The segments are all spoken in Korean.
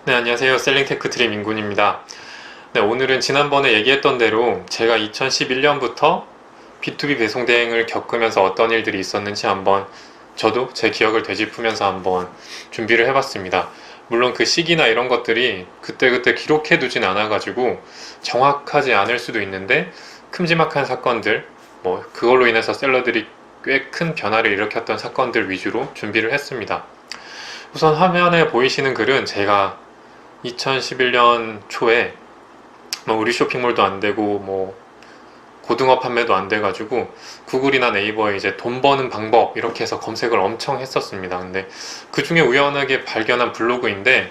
네, 안녕하세요. 셀링테크 트림 인군입니다. 네, 오늘은 지난번에 얘기했던 대로 제가 2011년부터 B2B 배송 대행을 겪으면서 어떤 일들이 있었는지 한번 저도 제 기억을 되짚으면서 한번 준비를 해봤습니다. 물론 그 시기나 이런 것들이 그때그때 기록해 두진 않아가지고 정확하지 않을 수도 있는데 큼지막한 사건들, 뭐 그걸로 인해서 셀러들이 꽤 큰 변화를 일으켰던 사건들 위주로 준비를 했습니다. 우선 화면에 보이시는 글은 제가 2011년 초에 뭐 우리 쇼핑몰도 안 되고 뭐 고등어 판매도 안 돼가지고 구글이나 네이버에 이제 돈 버는 방법 이렇게 해서 검색을 엄청 했었습니다. 근데 그 중에 우연하게 발견한 블로그인데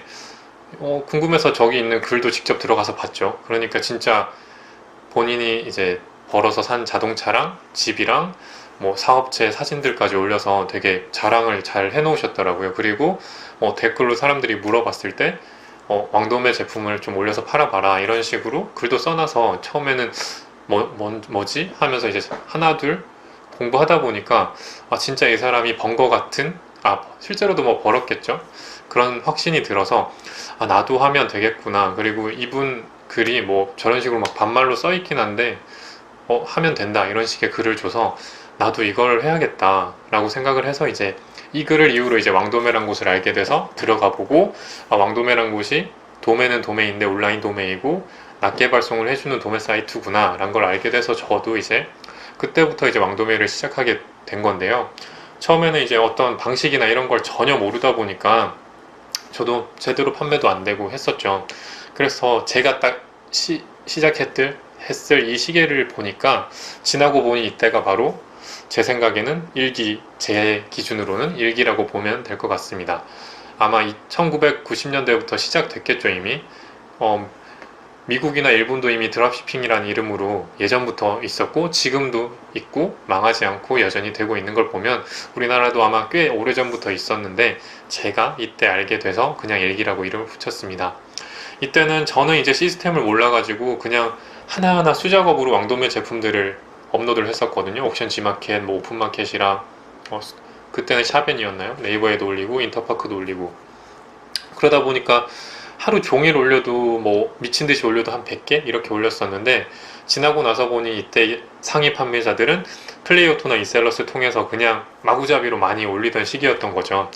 궁금해서 저기 있는 글도 직접 들어가서 봤죠. 그러니까 진짜 본인이 이제 벌어서 산 자동차랑 집이랑 뭐 사업체 사진들까지 올려서 되게 자랑을 잘 해놓으셨더라고요. 그리고 댓글로 사람들이 물어봤을 때 왕도매 제품을 좀 올려서 팔아봐라 이런 식으로 글도 써놔서 처음에는 뭐지? 하면서 이제 하나 둘 공부하다 보니까 진짜 이 사람이 번 거 같은 실제로도 뭐 벌었겠죠? 그런 확신이 들어서 나도 하면 되겠구나. 그리고 이분 글이 뭐 저런 식으로 막 반말로 써 있긴 한데 하면 된다 이런 식의 글을 줘서 나도 이걸 해야겠다 라고 생각을 해서 이제 이 글을 이후로 이제 왕도매란 곳을 알게 돼서 들어가 보고 왕도매란 곳이 도매는 도매인데 온라인 도매이고 낮게 발송을 해주는 도매 사이트구나 라는 걸 알게 돼서 저도 이제 그때부터 이제 왕도매를 시작하게 된 건데요. 처음에는 이제 어떤 방식이나 이런 걸 전혀 모르다 보니까 저도 제대로 판매도 안 되고 했었죠. 그래서 제가 딱 시작했을 이 시계를 보니까 지나고 보니 이때가 바로 제 생각에는 제 기준으로는 일기라고 보면 될 것 같습니다. 아마 1990년대부터 시작됐겠죠, 이미. 미국이나 일본도 이미 드랍시핑이라는 이름으로 예전부터 있었고 지금도 있고 망하지 않고 여전히 되고 있는 걸 보면 우리나라도 아마 꽤 오래전부터 있었는데 제가 이때 알게 돼서 그냥 일기라고 이름을 붙였습니다. 이때는 저는 이제 시스템을 몰라가지고 그냥 하나하나 수작업으로 왕도매 제품들을 업로드를 했었거든요. 옥션 G마켓, 뭐 오픈마켓이랑 그때는 샤벤이었나요? 네이버에도 올리고 인터파크도 올리고 그러다 보니까 하루 종일 올려도 뭐 미친 듯이 올려도 한 100개 이렇게 올렸었는데 지나고 나서 보니 이때 상위 판매자들은 플레이오토나 이셀러스 통해서 그냥 마구잡이로 많이 올리던 시기였던 거죠.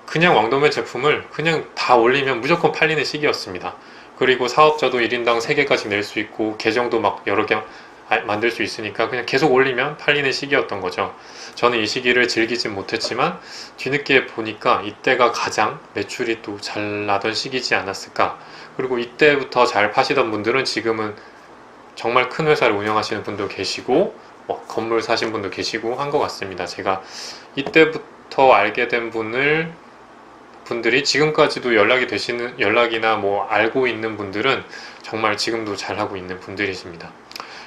그냥 왕도매 제품을 그냥 다 올리면 무조건 팔리는 시기였습니다. 그리고 사업자도 1인당 3개까지 낼 수 있고 계정도 막 여러 개 만들 수 있으니까 그냥 계속 올리면 팔리는 시기였던 거죠. 저는 이 시기를 즐기진 못했지만 뒤늦게 보니까 이때가 가장 매출이 또 잘 나던 시기지 않았을까. 그리고 이때부터 잘 파시던 분들은 지금은 정말 큰 회사를 운영하시는 분도 계시고 건물 사신 분도 계시고 한 것 같습니다. 제가 이때부터 알게 된 분들이 지금까지도 연락이나 뭐 알고 있는 분들은 정말 지금도 잘하고 있는 분들이십니다.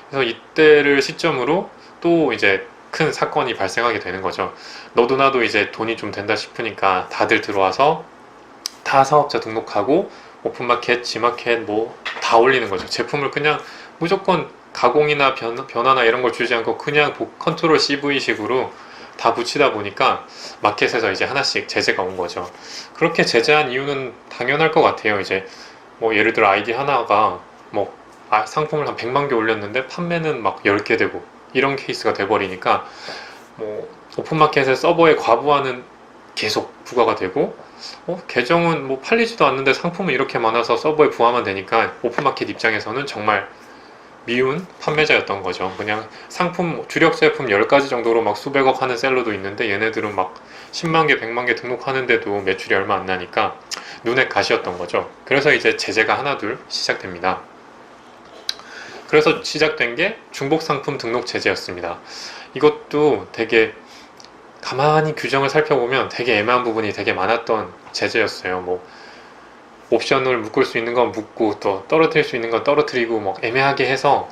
그래서 이때를 시점으로 또 이제 큰 사건이 발생하게 되는 거죠. 너도 나도 이제 돈이 좀 된다 싶으니까 다들 들어와서 다 사업자 등록하고 오픈마켓, G마켓 뭐 다 올리는 거죠. 제품을 그냥 무조건 가공이나 변화나 이런 걸 주지 않고 그냥 컨트롤 CV 식으로 다 붙이다 보니까 마켓에서 이제 하나씩 제재가 온 거죠. 그렇게 제재한 이유는 당연할 것 같아요. 이제 뭐 예를 들어 아이디 하나가 뭐 상품을 한 100만 개 올렸는데 판매는 막 10개 되고 이런 케이스가 돼버리니까 뭐 오픈마켓의 서버에 과부하는 계속 부과가 되고 계정은 뭐 팔리지도 않는데 상품은 이렇게 많아서 서버에 부하만 되니까 오픈마켓 입장에서는 정말 미운 판매자였던 거죠. 그냥 상품 주력 제품 10가지 정도로 막 수백억 하는 셀러도 있는데 얘네들은 막 10만 개, 100만 개 등록하는데도 매출이 얼마 안 나니까 눈에 가시였던 거죠. 그래서 이제 제재가 하나둘 시작됩니다. 그래서 시작된 게 중복 상품 등록 제재였습니다. 이것도 되게 가만히 규정을 살펴보면 되게 애매한 부분이 되게 많았던 제재였어요. 뭐 옵션을 묶을 수 있는 건 묶고 또 떨어뜨릴 수 있는 건 떨어뜨리고 뭐 애매하게 해서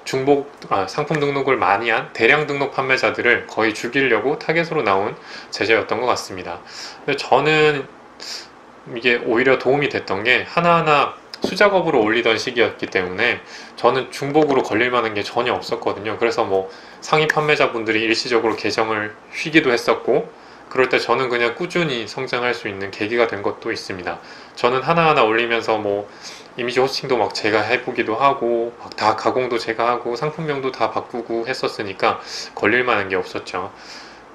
상품 등록을 많이 한 대량 등록 판매자들을 거의 죽이려고 타겟으로 나온 제재였던 것 같습니다. 근데 저는 이게 오히려 도움이 됐던 게 하나하나 수작업으로 올리던 시기였기 때문에 저는 중복으로 걸릴 만한 게 전혀 없었거든요. 그래서 뭐 상위 판매자분들이 일시적으로 계정을 쉬기도 했었고 그럴 때 저는 그냥 꾸준히 성장할 수 있는 계기가 된 것도 있습니다. 저는 하나하나 올리면서 뭐 이미지 호스팅도 막 제가 해보기도 하고 막 다 가공도 제가 하고 상품명도 다 바꾸고 했었으니까 걸릴 만한 게 없었죠.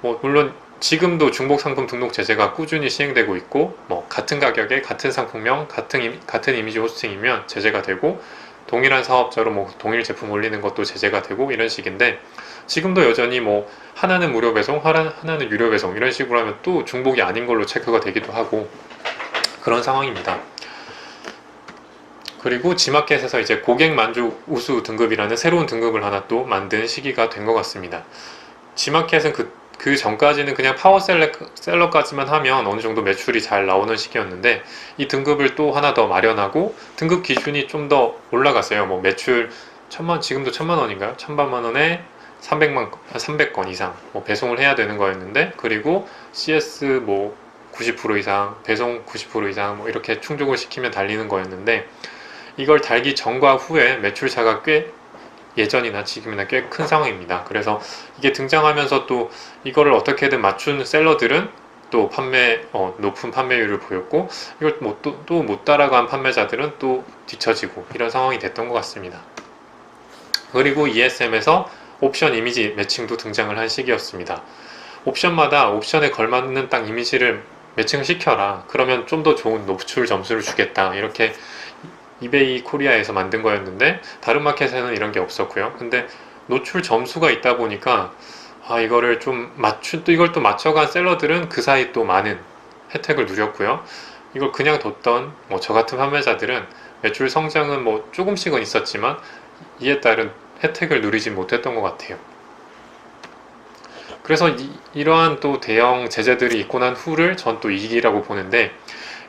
뭐 물론 지금도 중복 상품 등록 제재가 꾸준히 시행되고 있고 뭐 같은 가격에 같은 상품명 같은 이미지 호스팅이면 제재가 되고 동일한 사업자로 뭐 동일 제품 올리는 것도 제재가 되고 이런 식인데 지금도 여전히 뭐 하나는 무료 배송 하나는 유료 배송 이런 식으로 하면 또 중복이 아닌 걸로 체크가 되기도 하고 그런 상황입니다. 그리고 지마켓에서 이제 고객 만족 우수 등급이라는 새로운 등급을 하나 또 만든 시기가 된 것 같습니다. 지마켓은 그 전까지는 그냥 파워셀러까지만 하면 어느 정도 매출이 잘 나오는 시기였는데 이 등급을 또 하나 더 마련하고 등급 기준이 좀 더 올라갔어요. 뭐 매출 지금도 1,000만 원인가요? 1,000만 원에 300건 이상 뭐 배송을 해야 되는 거였는데 그리고 CS 뭐 90% 이상 배송 90% 이상 뭐 이렇게 충족을 시키면 달리는 거였는데 이걸 달기 전과 후에 매출 차가 꽤 예전이나 지금이나 꽤 큰 상황입니다. 그래서 이게 등장하면서 또 이거를 어떻게든 맞춘 셀러들은 또 높은 판매율을 보였고 이걸 또 못 따라간 판매자들은 또 뒤처지고 이런 상황이 됐던 것 같습니다. 그리고 ESM에서 옵션 이미지 매칭도 등장을 한 시기였습니다. 옵션마다 옵션에 걸맞는 딱 이미지를 매칭을 시켜라. 그러면 좀 더 좋은 노출 점수를 주겠다. 이렇게 이베이 코리아에서 만든 거였는데 다른 마켓에는 이런 게 없었고요. 근데 노출 점수가 있다 보니까 이거를 이걸 또 맞춰간 셀러들은 그 사이 또 많은 혜택을 누렸고요. 이걸 그냥 뒀던 뭐 저 같은 판매자들은 매출 성장은 뭐 조금씩은 있었지만 이에 따른 혜택을 누리지 못했던 것 같아요. 그래서 이러한 또 대형 제재들이 있고 난 후를 전 또 이기라고 보는데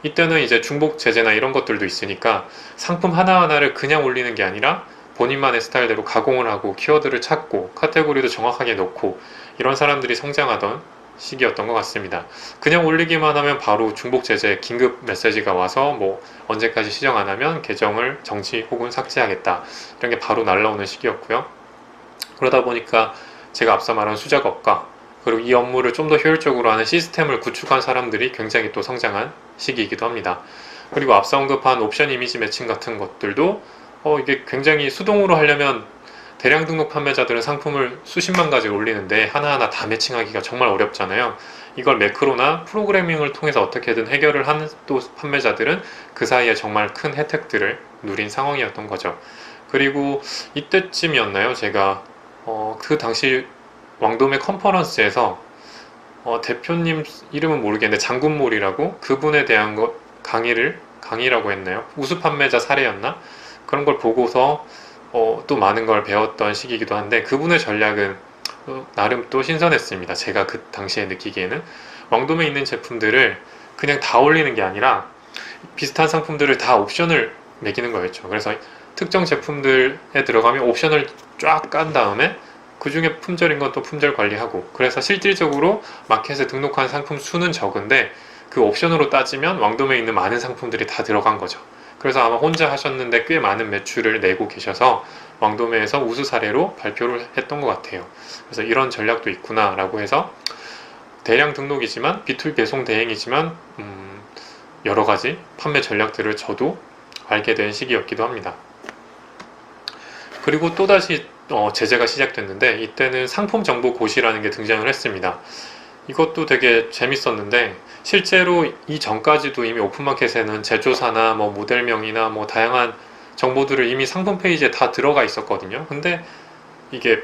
이때는 이제 중복 제재나 이런 것들도 있으니까 상품 하나하나를 그냥 올리는 게 아니라 본인만의 스타일대로 가공을 하고 키워드를 찾고 카테고리도 정확하게 넣고 이런 사람들이 성장하던 시기였던 것 같습니다. 그냥 올리기만 하면 바로 중복 제재 긴급 메시지가 와서 뭐 언제까지 시정 안 하면 계정을 정지 혹은 삭제하겠다 이런 게 바로 날라오는 시기였고요. 그러다 보니까 제가 앞서 말한 수작업과 그리고 이 업무를 좀 더 효율적으로 하는 시스템을 구축한 사람들이 굉장히 또 성장한 시기이기도 합니다. 그리고 앞서 언급한 옵션 이미지 매칭 같은 것들도 이게 굉장히 수동으로 하려면 대량 등록 판매자들은 상품을 수십만 가지 올리는데 하나하나 다 매칭하기가 정말 어렵잖아요. 이걸 매크로나 프로그래밍을 통해서 어떻게든 해결을 하는 또 판매자들은 그 사이에 정말 큰 혜택들을 누린 상황이었던 거죠. 그리고 이때쯤이었나요? 제가 그 당시 왕도매 컨퍼런스에서 대표님 이름은 모르겠는데 장군몰이라고 그분에 대한 강의라고 했나요? 우수 판매자 사례였나? 그런 걸 보고서 또 많은 걸 배웠던 시기이기도 한데 그분의 전략은 나름 또 신선했습니다. 제가 그 당시에 느끼기에는 왕도매에 있는 제품들을 그냥 다 올리는 게 아니라 비슷한 상품들을 다 옵션을 매기는 거였죠. 그래서 특정 제품들에 들어가면 옵션을 쫙 깐 다음에 그 중에 품절인 건 또 품절 관리하고 그래서 실질적으로 마켓에 등록한 상품 수는 적은데 그 옵션으로 따지면 왕도매에 있는 많은 상품들이 다 들어간 거죠. 그래서 아마 혼자 하셨는데 꽤 많은 매출을 내고 계셔서 왕도매에서 우수 사례로 발표를 했던 것 같아요. 그래서 이런 전략도 있구나 라고 해서 대량 등록이지만 B2B 배송 대행이지만 여러 가지 판매 전략들을 저도 알게 된 시기였기도 합니다. 그리고 또다시 제재가 시작됐는데 이때는 상품정보고시라는 게 등장을 했습니다. 이것도 되게 재밌었는데 실제로 이전까지도 이미 오픈마켓에는 제조사나 뭐 모델명이나 뭐 다양한 정보들을 이미 상품 페이지에 다 들어가 있었거든요. 근데 이게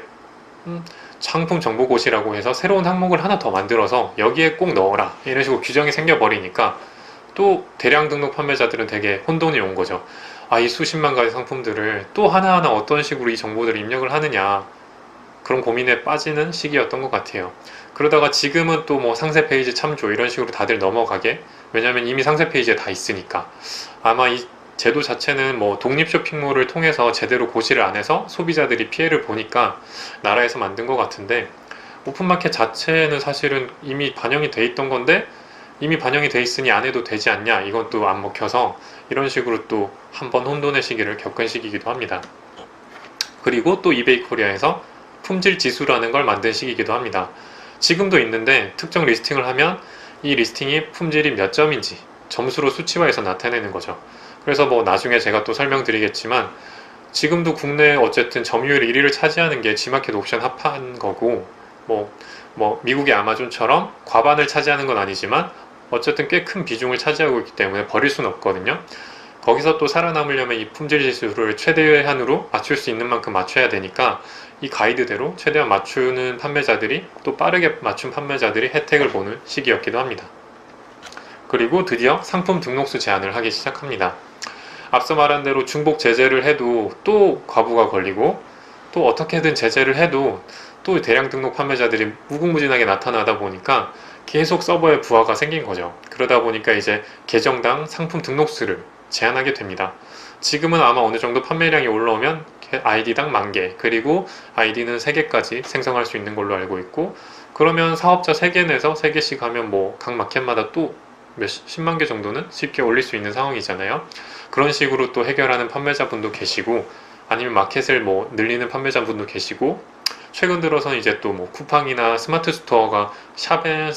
상품정보고시라고 해서 새로운 항목을 하나 더 만들어서 여기에 꼭 넣어라 이런 식으로 규정이 생겨버리니까 또 대량 등록 판매자들은 되게 혼돈이 온 거죠. 이 수십만 가지 상품들을 또 하나하나 어떤 식으로 이 정보들을 입력을 하느냐 그런 고민에 빠지는 시기였던 것 같아요. 그러다가 지금은 또 뭐 상세 페이지 참조 이런 식으로 다들 넘어가게 왜냐면 이미 상세 페이지에 다 있으니까 아마 이 제도 자체는 뭐 독립 쇼핑몰을 통해서 제대로 고시를 안 해서 소비자들이 피해를 보니까 나라에서 만든 것 같은데 오픈마켓 자체는 사실은 이미 반영이 돼 있던 건데 이미 반영이 돼 있으니 안 해도 되지 않냐 이건 또 안 먹혀서 이런 식으로 또 한 번 혼돈의 시기를 겪은 시기이기도 합니다. 그리고 또 이베이 코리아에서 품질 지수라는 걸 만든 시기이기도 합니다. 지금도 있는데 특정 리스팅을 하면 이 리스팅이 품질이 몇 점인지 점수로 수치화해서 나타내는 거죠. 그래서 뭐 나중에 제가 또 설명드리겠지만 지금도 국내 어쨌든 점유율 1위를 차지하는 게 G마켓 옵션 합한 거고, 뭐 미국의 아마존처럼 과반을 차지하는 건 아니지만 어쨌든 꽤 큰 비중을 차지하고 있기 때문에 버릴 수는 없거든요. 거기서 또 살아남으려면 이 품질 지수를 최대한으로 맞출 수 있는 만큼 맞춰야 되니까 이 가이드대로 최대한 맞추는 판매자들이, 또 빠르게 맞춘 판매자들이 혜택을 보는 시기였기도 합니다. 그리고 드디어 상품 등록수 제한을 하기 시작합니다. 앞서 말한 대로 중복 제재를 해도 또 과부가 걸리고, 또 어떻게든 제재를 해도 또 대량 등록 판매자들이 무궁무진하게 나타나다 보니까 계속 서버에 부하가 생긴 거죠. 그러다 보니까 이제 계정당 상품 등록수를 제한하게 됩니다. 지금은 아마 어느 정도 판매량이 올라오면 아이디당 10,000개, 그리고 아이디는 3개까지 생성할 수 있는 걸로 알고 있고, 그러면 사업자 3개 내서 3개씩 하면 뭐 각 마켓마다 또 10만 개 정도는 쉽게 올릴 수 있는 상황이잖아요. 그런 식으로 또 해결하는 판매자분도 계시고, 아니면 마켓을 뭐 늘리는 판매자분도 계시고, 최근 들어서는 이제 또 뭐 쿠팡이나 스마트 스토어가 샵앤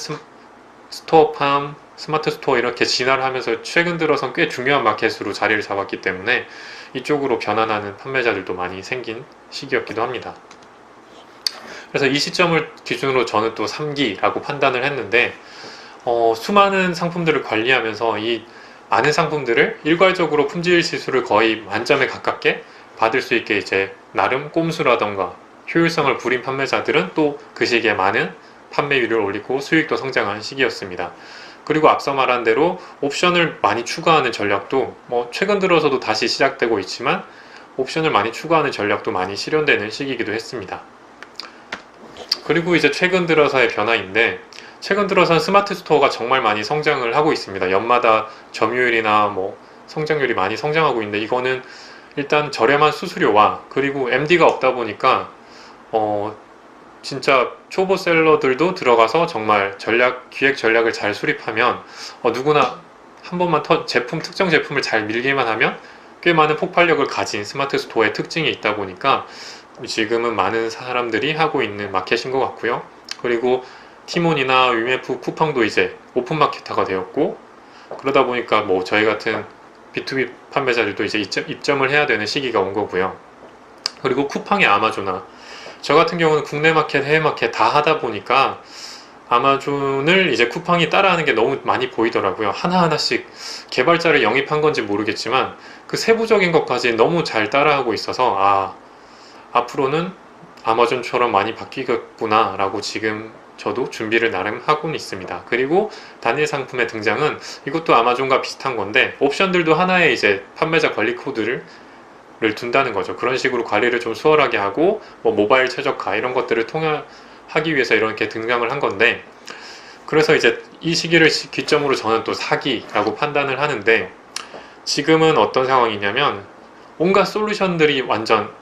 스토어팜, 스마트 스토어 이렇게 진화를 하면서 최근 들어선 꽤 중요한 마켓으로 자리를 잡았기 때문에 이쪽으로 변환하는 판매자들도 많이 생긴 시기였기도 합니다. 그래서 이 시점을 기준으로 저는 또 3기라고 판단을 했는데, 수많은 상품들을 관리하면서 이 많은 상품들을 일괄적으로 품질 지수를 거의 만점에 가깝게 받을 수 있게 이제 나름 꼼수라던가 효율성을 부린 판매자들은 또 그 시기에 많은 판매율을 올리고 수익도 성장한 시기였습니다. 그리고 앞서 말한 대로 옵션을 많이 추가하는 전략도 뭐 최근 들어서도 다시 시작되고 있지만, 옵션을 많이 추가하는 전략도 많이 실현되는 시기이기도 했습니다. 그리고 이제 최근 들어서의 변화인데, 최근 들어서는 스마트 스토어가 정말 많이 성장을 하고 있습니다. 연마다 점유율이나 뭐 성장률이 많이 성장하고 있는데, 이거는 일단 저렴한 수수료와 그리고 MD가 없다 보니까 진짜 초보 셀러들도 들어가서 정말 기획 전략을 잘 수립하면 누구나 한 번만 특정 제품을 잘 밀기만 하면 꽤 많은 폭발력을 가진 스마트 스토어의 특징이 있다 보니까 지금은 많은 사람들이 하고 있는 마켓인 것 같고요. 그리고 티몬이나 위메프, 쿠팡도 이제 오픈마켓화가 되었고, 그러다 보니까 뭐 저희 같은 B2B 판매자들도 이제 입점을 해야 되는 시기가 온 거고요. 그리고 쿠팡의 아마존화, 저 같은 경우는 국내 마켓, 해외 마켓 다 하다 보니까 아마존을 이제 쿠팡이 따라하는 게 너무 많이 보이더라고요. 하나하나씩 개발자를 영입한 건지 모르겠지만 그 세부적인 것까지 너무 잘 따라하고 있어서 앞으로는 아마존처럼 많이 바뀌겠구나 라고 지금 저도 준비를 나름 하고는 있습니다. 그리고 단일 상품의 등장은 이것도 아마존과 비슷한 건데, 옵션들도 하나의 이제 판매자 관리 코드를 둔다는 거죠. 그런 식으로 관리를 좀 수월하게 하고 뭐 모바일 최적화 이런 것들을 통하기 위해서 이렇게 등장을 한 건데, 그래서 이제 이 시기를 기점으로 저는 또 4기라고 판단을 하는데, 지금은 어떤 상황이냐면 온갖 솔루션들이 완전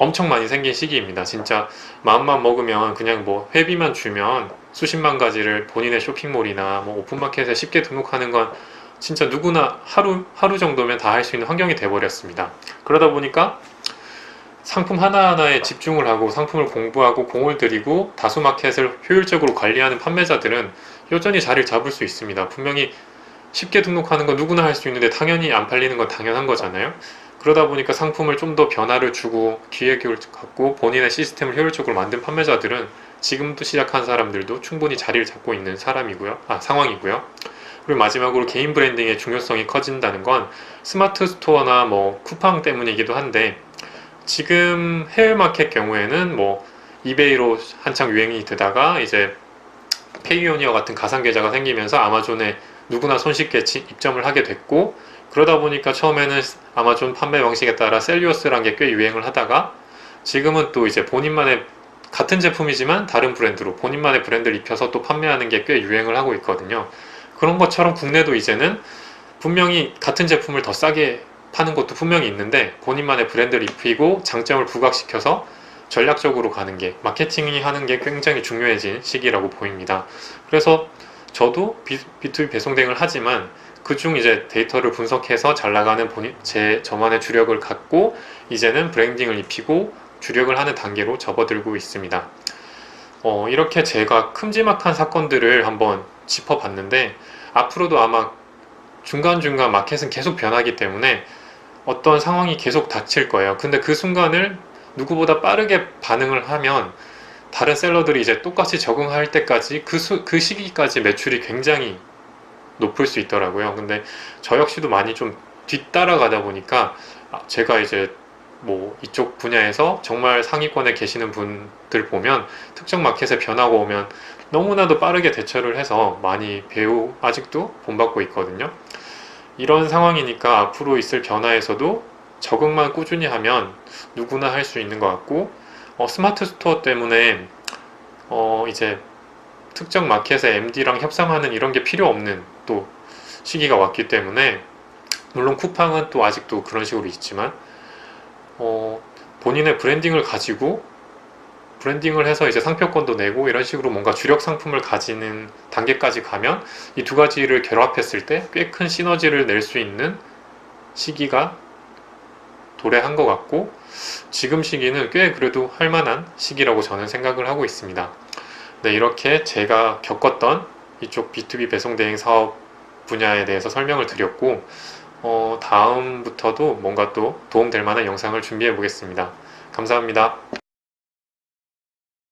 엄청 많이 생긴 시기입니다. 진짜 마음만 먹으면 그냥 뭐 회비만 주면 수십만 가지를 본인의 쇼핑몰이나 뭐 오픈마켓에 쉽게 등록하는 건 진짜 누구나 하루 정도면 다 할 수 있는 환경이 돼버렸습니다. 그러다 보니까 상품 하나하나에 집중을 하고 상품을 공부하고 공을 들이고 다수 마켓을 효율적으로 관리하는 판매자들은 여전히 자리를 잡을 수 있습니다. 분명히 쉽게 등록하는 건 누구나 할 수 있는데 당연히 안 팔리는 건 당연한 거잖아요. 그러다 보니까 상품을 좀 더 변화를 주고 기획을 갖고 본인의 시스템을 효율적으로 만든 판매자들은 지금도 시작한 사람들도 충분히 자리를 잡고 있는 상황이고요. 그리고 마지막으로 개인 브랜딩의 중요성이 커진다는 건 스마트 스토어나 뭐 쿠팡 때문이기도 한데, 지금 해외 마켓 경우에는 뭐 이베이로 한창 유행이 되다가 이제 페이오니어 같은 가상 계좌가 생기면서 아마존에 누구나 손쉽게 입점을 하게 됐고, 그러다 보니까 처음에는 아마존 판매 방식에 따라 셀리오스라는 게 꽤 유행을 하다가 지금은 또 이제 본인만의 같은 제품이지만 다른 브랜드로 본인만의 브랜드를 입혀서 또 판매하는 게 꽤 유행을 하고 있거든요. 그런 것처럼 국내도 이제는 분명히 같은 제품을 더 싸게 파는 것도 분명히 있는데 본인만의 브랜드를 입히고 장점을 부각시켜서 전략적으로 가는 게, 마케팅이 하는 게 굉장히 중요해진 시기라고 보입니다. 그래서 저도 B2B 배송 대행을 하지만 그중 이제 데이터를 분석해서 잘 나가는 저만의 주력을 갖고 이제는 브랜딩을 입히고 주력을 하는 단계로 접어들고 있습니다. 이렇게 제가 큼지막한 사건들을 한번 짚어봤는데 앞으로도 아마 중간중간 마켓은 계속 변하기 때문에 어떤 상황이 계속 닥칠 거예요. 근데 그 순간을 누구보다 빠르게 반응을 하면 다른 셀러들이 이제 똑같이 적응할 때까지 그 시기까지 매출이 굉장히 높을 수 있더라고요. 근데 저 역시도 많이 좀 뒤따라가다 보니까 제가 이제 뭐 이쪽 분야에서 정말 상위권에 계시는 분들 보면 특정 마켓에 변화가 오면 너무나도 빠르게 대처를 해서 많이 아직도 본받고 있거든요. 이런 상황이니까 앞으로 있을 변화에서도 적응만 꾸준히 하면 누구나 할 수 있는 것 같고, 스마트 스토어 때문에 이제 특정 마켓의 MD랑 협상하는 이런 게 필요 없는 또 시기가 왔기 때문에, 물론 쿠팡은 또 아직도 그런 식으로 있지만 본인의 브랜딩을 가지고 브랜딩을 해서 이제 상표권도 내고 이런 식으로 뭔가 주력 상품을 가지는 단계까지 가면 이 두 가지를 결합했을 때 꽤 큰 시너지를 낼 수 있는 시기가 도래한 것 같고, 지금 시기는 꽤 그래도 할 만한 시기라고 저는 생각을 하고 있습니다. 네, 이렇게 제가 겪었던 이쪽 B2B 배송 대행 사업 분야에 대해서 설명을 드렸고, 다음부터도 뭔가 또 도움될 만한 영상을 준비해 보겠습니다. 감사합니다.